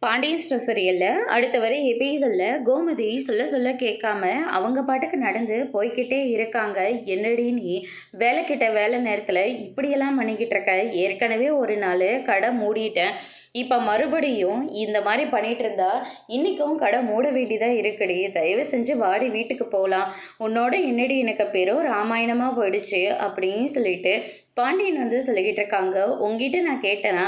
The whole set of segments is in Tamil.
பாண்டியன் ஸ்டோர் சீரியலில் அடுத்த வரை எபிசோடில் கோமதி சொல்ல சொல்ல கேட்காம அவங்க பாட்டுக்கு நடந்து போய்கிட்டே இருக்காங்க. என்னடி நீ வேலை வேலை நேரத்தில் இப்படியெல்லாம் பண்ணிக்கிட்டு இருக்க? ஏற்கனவே ஒரு நாள் கடை மூடிட்டேன், இப்போ மறுபடியும் இந்த மாதிரி பண்ணிகிட்டு இருந்தா இன்றைக்கும் கடை மூட வேண்டியதாக இருக்குடி. தயவு செஞ்சு வாடி வீட்டுக்கு போகலாம். உன்னோட என்னடி எனக்கு பேரும் ராமாயணமாக போயிடுச்சு அப்படின்னு சொல்லிட்டு பாண்டியன் சொல்லிக்கிட்டு இருக்காங்க. உங்ககிட்ட நான் கேட்டேன்னா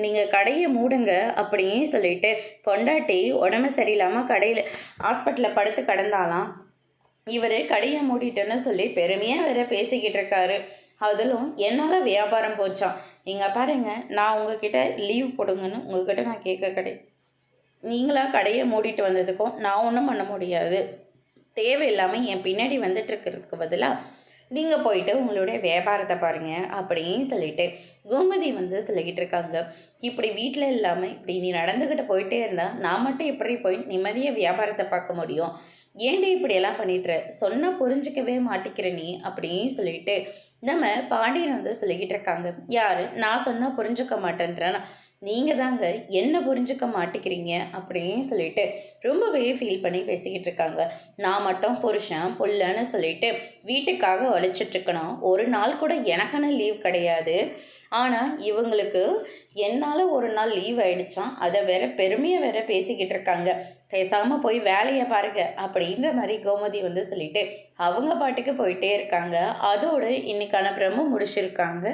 நீங்கள் கடையை மூடுங்க அப்படின்னு சொல்லிட்டு பொண்டாட்டி உடம்பு சரியில்லாமல் கடையில் ஹாஸ்பிட்டலில் படுத்து கிடந்தாலாம். இவர் கடையை மூடிட்டேன்னு சொல்லி பெருமையாக வேற பேசிக்கிட்டு இருக்காரு. அதிலும் என்னால் வியாபாரம் போச்சான். இங்கே பாருங்க, நான் உங்ககிட்ட லீவ் போடுங்கன்னு உங்ககிட்ட நான் கேட்க கடை. நீங்களா கடையை மூடிட்டு வந்ததுக்கும் நான் ஒன்றும் பண்ண முடியாது. தேவையில்லாமல் என் பின்னாடி வந்துட்டு இருக்கிறதுக்கு பதிலாக நீங்கள் போயிட்டு உங்களுடைய வியாபாரத்தை பாருங்கள் அப்படின்னு சொல்லிட்டு கோமதி சொல்லிக்கிட்டு இருக்காங்க. இப்படி வீட்டில் இல்லாமல் இப்படி நீ நடந்துக்கிட்டு போயிட்டே இருந்தால் நான் மட்டும் எப்படி போய் நிம்மதியாக வியாபாரத்தை பார்க்க முடியும்? ஏன்டி இப்படியெல்லாம் பண்ணிட்டுற? சொன்னால் புரிஞ்சிக்கவே மாட்டிக்கிற நீ அப்படின்னு சொல்லிட்டு நம்ம பாண்டியன் சொல்லிக்கிட்டு இருக்காங்க. யார் நான் சொன்னால் புரிஞ்சுக்க மாட்டேன்றேன்னா நீங்கள் தாங்க என்ன புரிஞ்சுக்க மாட்டேங்கிறீங்க அப்படின்னு சொல்லிட்டு ரொம்பவே ஃபீல் பண்ணி பேசிக்கிட்டு இருக்காங்க. நான் மட்டும் புருஷன் புள்ளன்னு சொல்லிட்டு வீட்டுக்காக உழைச்சிட்ருக்கணும். ஒரு நாள் கூட எனக்கான லீவ் கிடையாது. ஆனால் இவங்களுக்கு என்னால் ஒரு நாள் லீவ் ஆகிடுச்சான். அதை வேற பெருமையாக வேற பேசிக்கிட்டு இருக்காங்க. பேசாமல் போய் வேலையை பாருங்க அப்படின்ற மாதிரி கோமதி சொல்லிட்டு அவங்க பாட்டுக்கு போயிட்டே இருக்காங்க. அதோடு இன்னைக்கான பிரமும் முடிச்சிருக்காங்க.